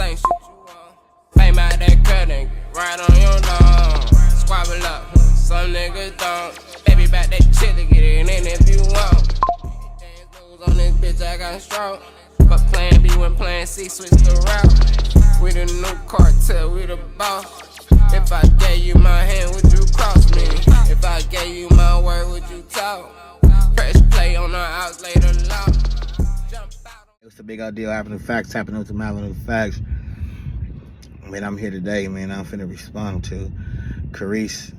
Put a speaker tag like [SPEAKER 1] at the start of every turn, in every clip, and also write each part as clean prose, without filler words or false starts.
[SPEAKER 1] ain't shit you want. Fame out that cut and right on your dome. Squabble up, some niggas don't. Baby back that shit to get it in if you want. On this bitch, I got stroke. But plan B when plan C switch the route. We the new cartel, we the boss. If I gave you my hand, would you cross me? If I gave you my word, would you talk? Press play on the outs, later lock.
[SPEAKER 2] It's a big old deal. Avenue Facts, tapping into my Avenue Facts. Man, I'm here today, man. I'm finna respond to Charisse,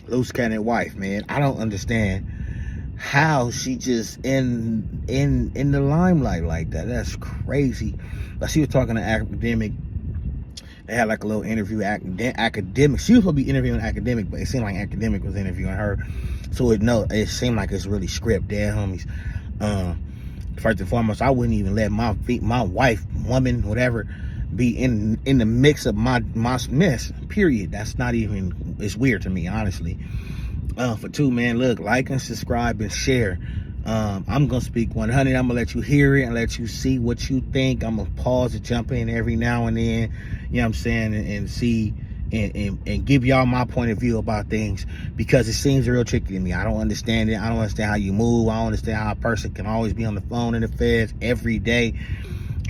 [SPEAKER 2] loose cannon wife, man. I don't understand how she just in the limelight like that. That's crazy. Like, she was talking to Akademiks. They had like a little interview. Akademiks. She was supposed to be interviewing Akademiks, but it seemed like Akademiks was interviewing her. So it seemed like it's really scripted, homies. First and foremost, I wouldn't even let my wife, woman, whatever, be in the mix of my mess. Period. That's not even. It's weird to me, honestly. For two, man, look, like and subscribe and share. I'm gonna speak 100. I'm gonna let you hear it and let you see what you think. I'm gonna pause and jump in every now and then, you know what I'm saying, and see and give y'all my point of view about things, because it seems real tricky to me. I don't understand it. I don't understand how you move. I don't understand how a person can always be on the phone in the feds every day.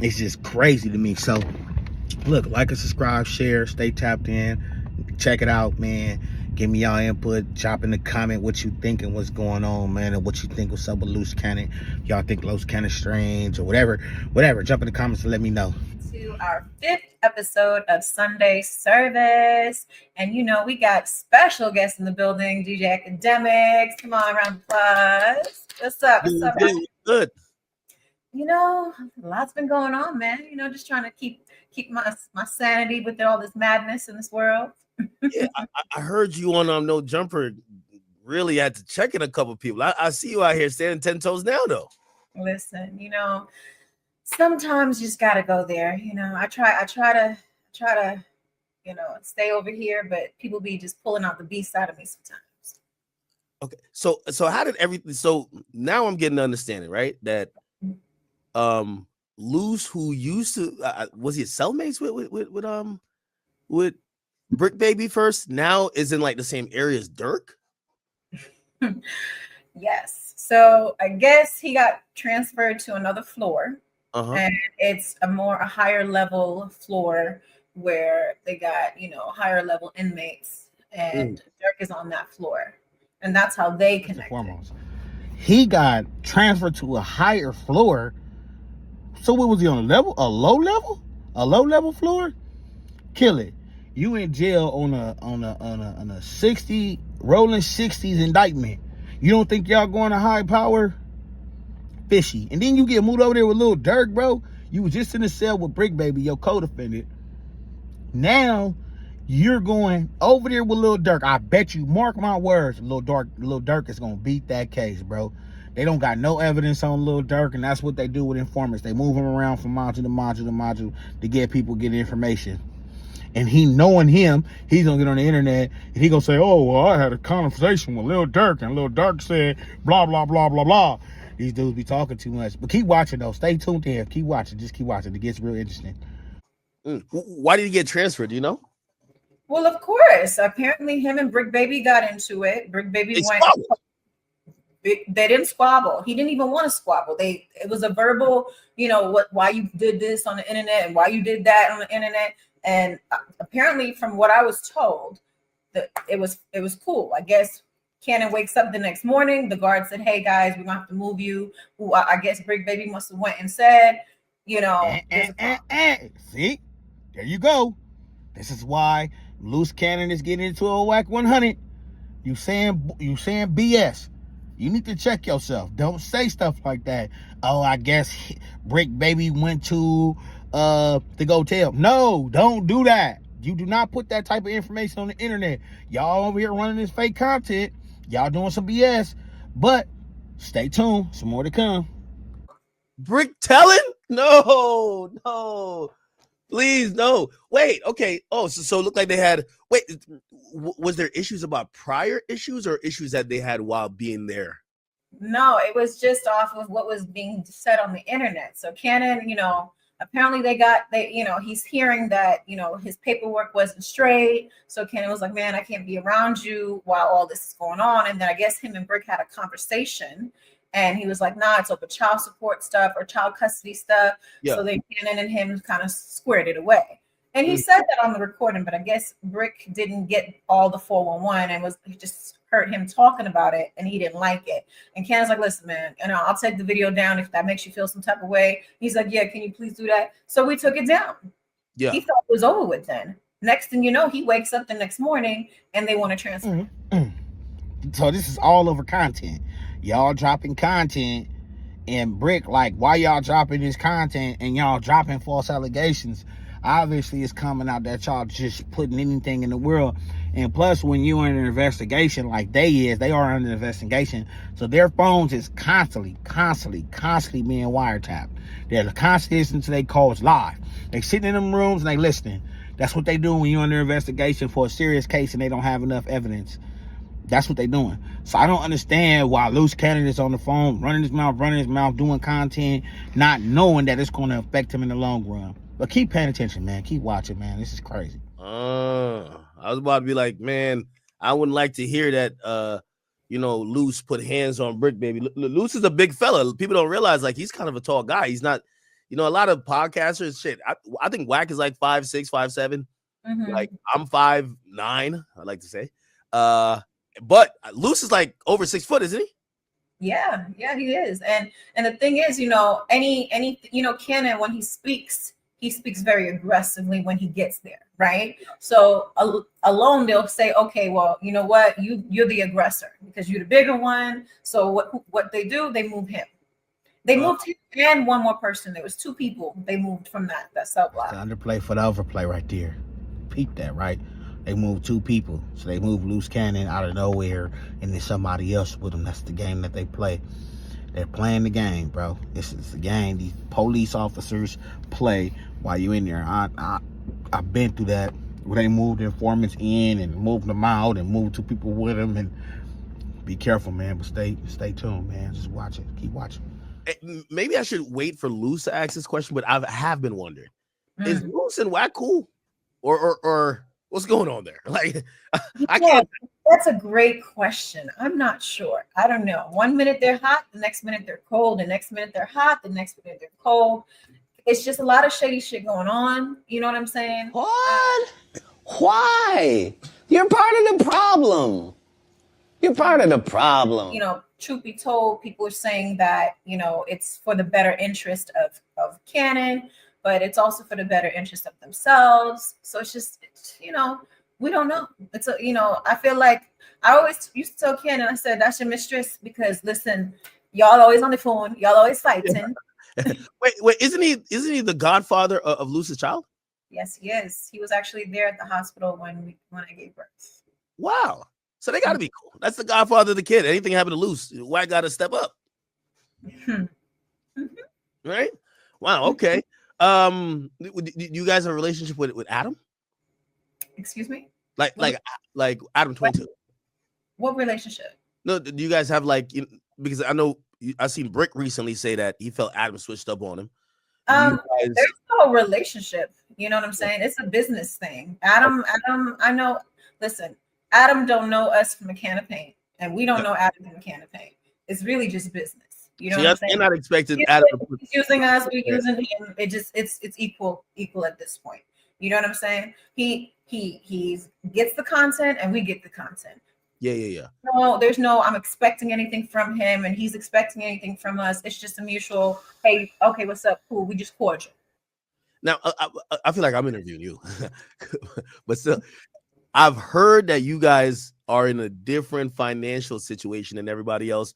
[SPEAKER 2] It's just crazy to me. So look, like and subscribe, share, stay tapped in, check it out, man. Give me y'all input. Drop in the comment what you think and what's going on, man, and what you think was up with Loose Cannon. Y'all think Loose Cannon strange or whatever. Jump in the comments and let me know.
[SPEAKER 3] To our 5th episode of Sunday Service. And we got special guests in the building, DJ Akademiks. Come on, round of applause. What's up? What's up?
[SPEAKER 4] Good.
[SPEAKER 3] A lot's been going on, man. Just trying to keep my sanity with all this madness in this world.
[SPEAKER 4] Yeah, I heard you on No Jumper. Really had to check in a couple people. I see you out here standing 10 toes down, though.
[SPEAKER 3] Listen, sometimes you just gotta go there. I try to stay over here, but people be just pulling out the beast out of me sometimes.
[SPEAKER 4] Okay, so how did everything? So now I'm getting to understanding, right? That Luz, who used to was he cellmates with Brick Baby first, now is in like the same area as Dirk?
[SPEAKER 3] Yes. So I guess he got transferred to another floor. And it's a higher level floor where they got, higher level inmates, and Dirk is on that floor. And that's how they connected.
[SPEAKER 2] Foremost, he got transferred to a higher floor. So what was he on a low level floor? Kill it. You in jail on a 60 rolling 60s indictment. You don't think y'all going to high power? Fishy. And then you get moved over there with Lil Durk, bro. You was just in the cell with Brick Baby, your co-defendant. Now you're going over there with Lil Durk. I bet you, mark my words, Lil Durk is gonna beat that case, bro. They don't got no evidence on Lil Durk, and that's what they do with informants. They move him around from module to module to module to get information. And he knowing him, he's gonna get on the internet and he gonna say, oh, well, I had a conversation with Lil Durk, and Lil Durk said blah, blah, blah, blah, blah. These dudes be talking too much. But keep watching, though. Stay tuned there. Keep watching. Just keep watching. It gets real interesting.
[SPEAKER 4] Why did he get transferred? Do you know?
[SPEAKER 3] Well, of course. Apparently, him and Brick Baby got into it. Brick Baby went. They didn't squabble. He didn't even want to squabble. It was a verbal, why you did this on the internet and why you did that on the internet. And apparently, from what I was told, that it was cool. I guess Cannon wakes up the next morning. The guard said, "Hey guys, we're gonna have to move you." Who I guess Brick Baby must have went and said, See,
[SPEAKER 2] there you go. This is why Loose Cannon is getting into a whack 100. You saying BS. You need to check yourself. Don't say stuff like that. Oh, I guess Brick Baby went to the hotel. No, don't do that. You do not put that type of information on the internet. Y'all over here running this fake content. Y'all doing some BS. But stay tuned. Some more to come.
[SPEAKER 4] Brick telling? No. Please, no. Wait, okay. Oh, so it looked like they had... Wait, was there issues about prior issues or issues that they had while being there?
[SPEAKER 3] No, it was just off of what was being said on the internet. So Cannon, apparently he's hearing that, his paperwork wasn't straight. So Cannon was like, man, I can't be around you while all this is going on. And then I guess him and Brick had a conversation and he was like, nah, it's over child support stuff or child custody stuff.
[SPEAKER 4] Yeah.
[SPEAKER 3] So then Cannon and him kind of squared it away. And he said that on the recording, but I guess Brick didn't get all the 411 and he just heard him talking about it and he didn't like it. And Cannon's like, listen, man, I'll take the video down if that makes you feel some type of way. He's like, yeah, can you please do that? So we took it down.
[SPEAKER 4] Yeah.
[SPEAKER 3] He thought it was over with then. Next thing you know, he wakes up the next morning and they want to transfer.
[SPEAKER 2] So this is all over content. Y'all dropping content and Brick, like, why y'all dropping this content and y'all dropping false allegations? Obviously, it's coming out that y'all just putting anything in the world. And plus, when you're in an investigation like they are under investigation. So their phones is constantly being wiretapped. They're constantly listening to their calls live. They sitting in them rooms and they listening. That's what they do when you're under investigation for a serious case and they don't have enough evidence. That's what they're doing. So I don't understand why Loose Cannon is on the phone, running his mouth, doing content, not knowing that it's going to affect him in the long run. But keep paying attention, man. Keep watching, man. This is crazy.
[SPEAKER 4] I was about to be like, man, I wouldn't like to hear that, Loose put hands on Brick Baby. Loose is a big fella. People don't realize, like, he's kind of a tall guy. He's not, a lot of podcasters, shit. I think Wack is like 5'6", 5'7". Like, I'm 5'9", I like to say. But Loose is like over 6 foot, isn't he?
[SPEAKER 3] Yeah, he is. And the thing is, Cannon, when he speaks very aggressively when he gets there, right? So alone they'll say, okay, well, you know what, you're the aggressor because you're the bigger one. So what they do, they move him. They moved him and one more person. There was 2 people they moved from that cell block.
[SPEAKER 2] The underplay for the overplay right there. Peep that, right? They moved 2 people. So they moved Loose Cannon out of nowhere and then somebody else with them. That's the game that they play. They're playing the game, bro. This is the game these police officers play while you're in there. I've been through that where they moved the informants in and moved them out and moved 2 people with them. And be careful, man. But stay tuned, man. Just watch it. Keep watching.
[SPEAKER 4] Maybe I should wait for Loose to ask this question, but I have been wondering: is Loose and Wack cool, or what's going on there? Like, I can't.
[SPEAKER 3] That's a great question. I'm not sure. I don't know. 1 minute they're hot, the next minute they're cold, the next minute they're hot, the next minute they're cold. It's just a lot of shady shit going on. You know what I'm saying?
[SPEAKER 5] What? Why? You're part of the problem. You're part of the problem.
[SPEAKER 3] Truth be told, people are saying that, it's for the better interest of Cannon, but it's also for the better interest of themselves. So it's we don't know. I feel like I always used to tell Cannon, I said, that's your mistress because listen, y'all always on the phone, y'all always fighting.
[SPEAKER 4] Wait, isn't he the godfather of Loose's child?
[SPEAKER 3] Yes, he is. He was actually there at the hospital when I gave birth.
[SPEAKER 4] Wow. So they got to be cool. That's the godfather of the kid. Anything happened to Loose, Wack got to step up. Right? Wow. Okay. Do you guys have a relationship with Adam?
[SPEAKER 3] Excuse me?
[SPEAKER 4] Like Adam 22.
[SPEAKER 3] What relationship?
[SPEAKER 4] No, do you guys have because I know I've seen Brick recently say that he felt Adam switched up on him.
[SPEAKER 3] There's no relationship. You know what I'm saying? It's a business thing. Adam, I know. Listen, Adam don't know us from a can of paint, and we don't know Adam from a can of paint. It's really just business. You know what I'm saying? You're
[SPEAKER 4] not expecting Adam.
[SPEAKER 3] He's using us. We're using him. It's equal at this point. You know what I'm saying? He gets the content, and we get the content.
[SPEAKER 4] Yeah.
[SPEAKER 3] No, there's no, I'm expecting anything from him and he's expecting anything from us. It's just a mutual, hey, okay, what's up? Cool. We just cordial.
[SPEAKER 4] Now, I feel like I'm interviewing you, but still, I've heard that you guys are in a different financial situation than everybody else.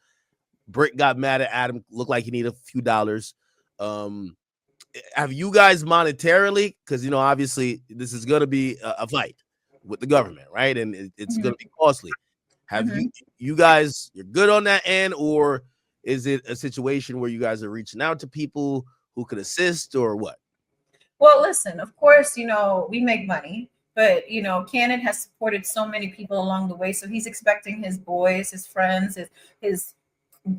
[SPEAKER 4] Brick got mad at Adam, looked like he needed a few dollars. Have you guys monetarily, because, obviously this is going to be a fight with the government, right? And it's going to be costly. Have you guys, you're good on that end, or is it a situation where you guys are reaching out to people who could assist or what?
[SPEAKER 3] Well, listen, of course, we make money, but, Cannon has supported so many people along the way. So he's expecting his boys, his friends, his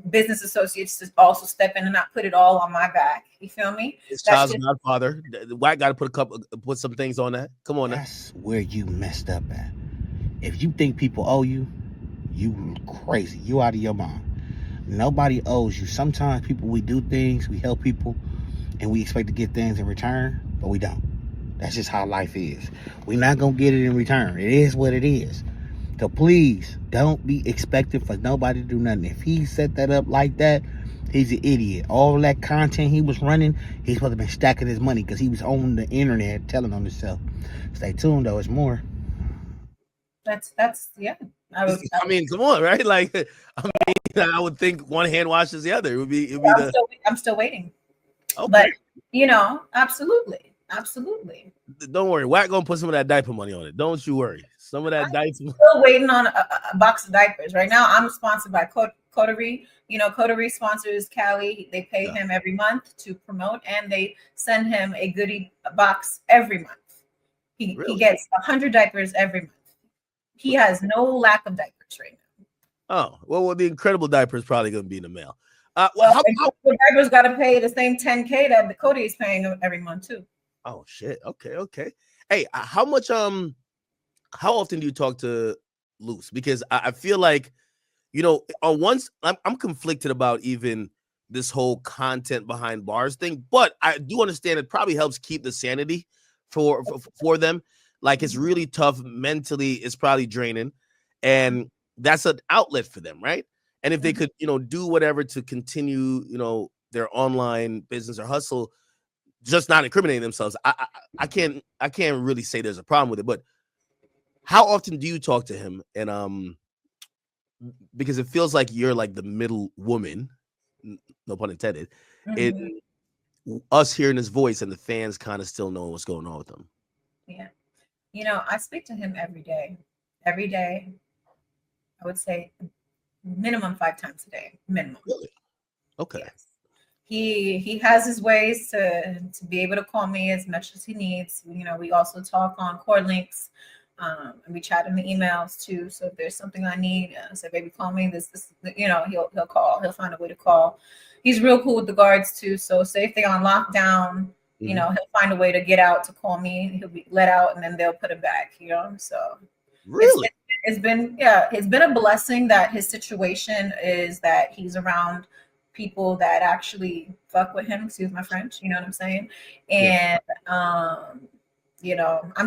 [SPEAKER 3] business associates to also step in and not put it all on my back. You feel me?
[SPEAKER 4] His
[SPEAKER 3] That's
[SPEAKER 4] child's
[SPEAKER 3] just,
[SPEAKER 4] godfather. The white got to put some things on that. Come on now.
[SPEAKER 2] That's where you messed up at. If you think people owe you, you crazy. You out of your mind. Nobody owes you. Sometimes people, we do things, we help people, and we expect to get things in return, but we don't. That's just how life is. We're not going to get it in return. It is what it is. So please, don't be expecting for nobody to do nothing. If he set that up like that, he's an idiot. All that content he was running, he's supposed to have been stacking his money because he was on the internet telling on himself. Stay tuned, though. It's more.
[SPEAKER 3] that's yeah.
[SPEAKER 4] I mean, come on, right? Like, I mean, I would think one hand washes the other. It'd be
[SPEAKER 3] I'm still waiting.
[SPEAKER 4] Okay.
[SPEAKER 3] But absolutely.
[SPEAKER 4] Don't worry, Wack gonna put some of that diaper money on it. Don't you worry. Some of that diaper.
[SPEAKER 3] Still waiting on a box of diapers. Right now, I'm sponsored by Coterie. Coterie sponsors Cali. They pay him every month to promote, and they send him a goodie box every month. He gets 100 diapers every month. He has no lack of diapers right now.
[SPEAKER 4] Oh, well, the incredible diaper is probably gonna be in the mail.
[SPEAKER 3] The diapers got to pay the same $10K that the Cody is paying every month too.
[SPEAKER 4] Oh shit. Okay. Hey, how how often do you talk to Luce? Because I feel like, on once I'm conflicted about even this whole content behind bars thing, but I do understand it probably helps keep the sanity for them. Like, it's really tough mentally. It's probably draining, and that's an outlet for them, right? And if they could, do whatever to continue, their online business or hustle, just not incriminating themselves, I can't really say there's a problem with it. But how often do you talk to him? And because it feels like you're like the middle woman, no pun intended, in us hearing his voice and the fans kind of still knowing what's going on with him.
[SPEAKER 3] Yeah. I speak to him every day. Every day, I would say minimum 5 times a day. Minimum.
[SPEAKER 4] Really? Okay.
[SPEAKER 3] Yes. He has his ways to be able to call me as much as he needs. We also talk on core links, and we chat in the emails too. So if there's something I need, say, baby, call me. This, he'll call. He'll find a way to call. He's real cool with the guards too. So say if they're on lockdown, he'll find a way to get out to call me. He'll be let out, and then they'll put him back. So
[SPEAKER 4] really,
[SPEAKER 3] it's been a blessing that his situation is that he's around people that actually fuck with him. Excuse my French. You know what I'm saying? And I'm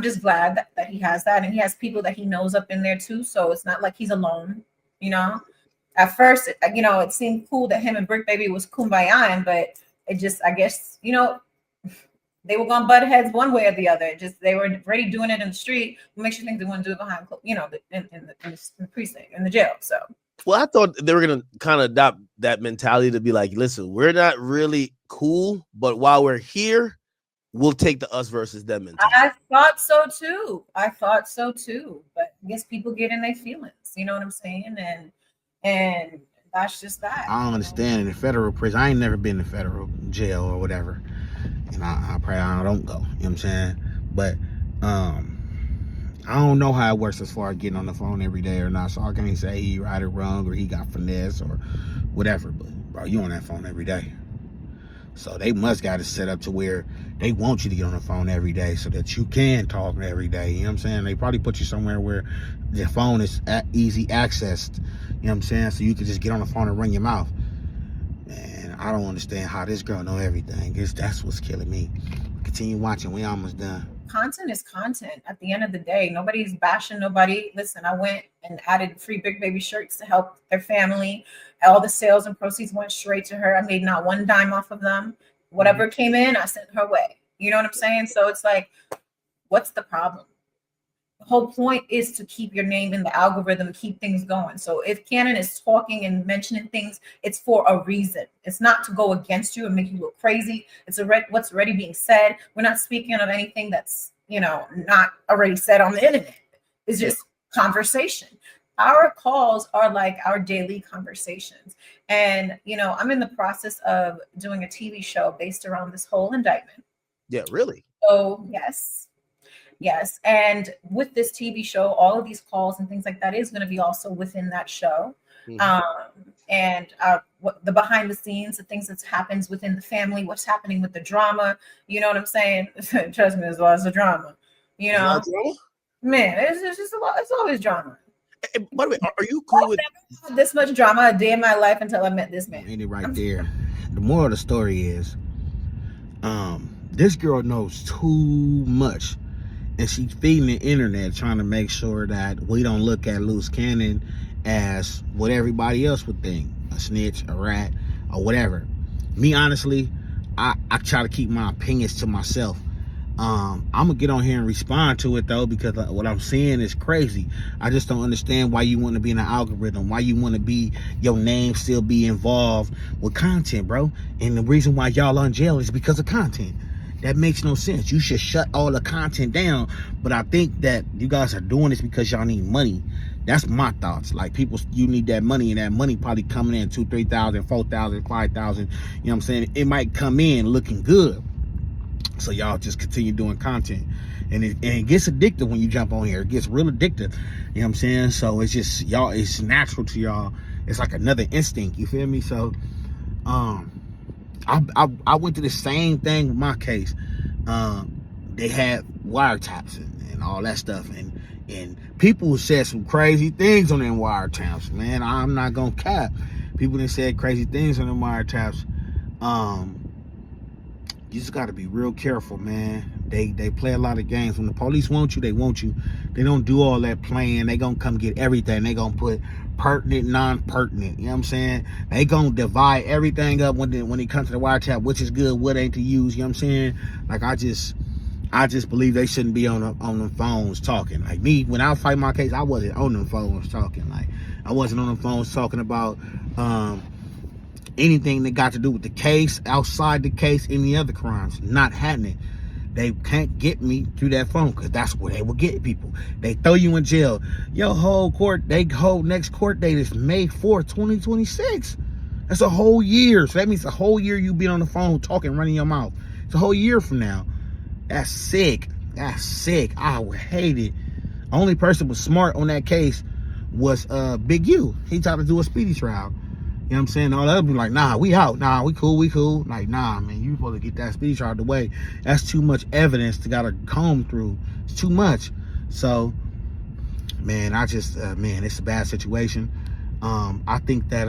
[SPEAKER 3] just glad that he has that, and he has people that he knows up in there too. So it's not like he's alone. At first, it seemed cool that him and Brick Baby was kumbayaing, but it just, I guess, they were going to butt heads one way or the other. They were already doing it in the street. What makes you think they want to do it behind, in the precinct, in the jail? So.
[SPEAKER 4] Well, I thought they were going to kind of adopt that mentality to be like, listen, we're not really cool, but while we're here, we'll take the us versus them mentality.
[SPEAKER 3] I thought so too. But I guess people get in their feelings. You know what I'm saying? And that's just that.
[SPEAKER 2] I don't understand. In the federal prison, I ain't never been in federal jail or whatever. And I pray I don't go. You know what I'm saying? But I don't know how it works as far as getting on the phone every day or not. So I can't say he right or wrong or he got finesse or whatever. But bro, you on that phone every day. So they must got it set up to where they want you to get on the phone every day so that you can talk every day. You know what I'm saying? They probably put you somewhere where the phone is easy accessed. You know what I'm saying? So you can just get on the phone and run your mouth. Man, I don't understand how this girl know everything. That's what's killing me. Continue watching. We almost done.
[SPEAKER 3] Content is content. At the end of the day, nobody's bashing nobody. Listen, I went and added free Big Baby shirts to help their family. All the sales and proceeds went straight to her. I made not one dime off of them. Whatever came in, I sent her way. You know what I'm saying? So it's like, what's the problem? The whole point is to keep your name in the algorithm, keep things going. So if Cannon is talking and mentioning things, it's for a reason. It's not to go against you and make you look crazy. It's what's already being said. We're not speaking of anything that's, not already said on the internet. It's just conversation. Our calls are like our daily conversations. And, I'm in the process of doing a TV show based around this whole indictment.
[SPEAKER 4] Yeah, really?
[SPEAKER 3] So, yes. And with this TV show, all of these calls and things like that is going to be also within that show. and what the behind the scenes, the things that happens within the family, what's happening with the drama. You know what I'm saying? Trust me, there's lots of drama. You know, man, it's just a lot. It's always drama.
[SPEAKER 4] Hey, by the way, are you cool with
[SPEAKER 3] this much drama a day in my life until I met this man?
[SPEAKER 2] Ain't it right there? The moral of the story is, this girl knows too much, and she's feeding the internet trying to make sure that we don't look at loose cannon as what everybody else would think, a snitch, a rat, or whatever. Me, honestly, I try to keep my opinions to myself. I'm gonna get on here and respond to it though, because what I'm seeing is crazy. I just don't understand why you want to be in an algorithm, why you want to be, your name still be involved with content, bro. And the reason why y'all on jail is because of content. That makes no sense. You should shut all the content down. But I think that you guys are doing this because y'all need money. That's my thoughts. Like, people, you need that money, and that money probably coming in 2,000, 3,000, 4,000, 5,000. You know what I'm saying? It might come in looking good. So y'all just continue doing content, and it gets addictive when you jump on here. It gets real addictive. You know what I'm saying? So it's just, y'all, it's natural to y'all. It's like another instinct. You feel me? So I went to the same thing with my case. They had wiretaps and all that stuff, and people said some crazy things on them wiretaps. Man, I'm not gonna cap. People that said crazy things on them wiretaps. You just got to be real careful, man. They play a lot of games. When the police want you, they want you. They don't do all that playing. They gonna come get everything. They gonna put pertinent, non-pertinent. You know what I'm saying? They gonna divide everything up when it comes to the wiretap, which is good, what ain't to use. You know what I'm saying? Like, I just believe they shouldn't be on the phones talking. Like me, when I fight my case, I wasn't on them phones talking. Like, I wasn't on the phones talking about anything that got to do with the case, outside the case, any other crimes. Not happening. They can't get me through that phone, because that's where they will get people. They throw you in jail. Your whole next court date is May 4th, 2026. That's a whole year. So that means a whole year you been on the phone talking, running your mouth. It's a whole year from now. That's sick. That's sick. I would hate it. Only person was smart on that case was Big U. He tried to do a speedy trial. You know what I'm saying? All the others be like, nah, we out. Nah, we cool. Like, nah, man, you supposed to get that speed trial out the way. That's too much evidence to gotta comb through. It's too much. So, man, man, it's a bad situation. I think that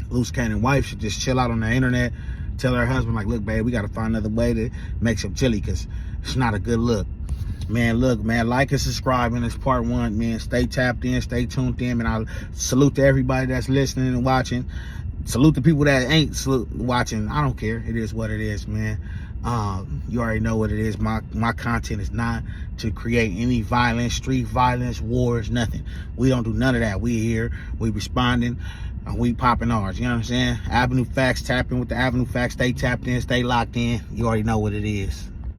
[SPEAKER 2] loose cannon wife should just chill out on the internet, tell her husband, like, look, babe, we gotta find another way to make some chili, because it's not a good look. Man, look, man, like and subscribe. And it's part one, man. Stay tapped in, stay tuned in. And I salute to everybody that's listening and watching. Salute the people that ain't watching. I don't care. It is what it is, man. You already know what it is. My content is not to create any violence, street violence, wars, nothing. We don't do none of that. We here, we responding, and we popping ours. You know what I'm saying? Avenue Facts, tap in with the Avenue Facts. Stay tapped in, stay locked in. You already know what it is.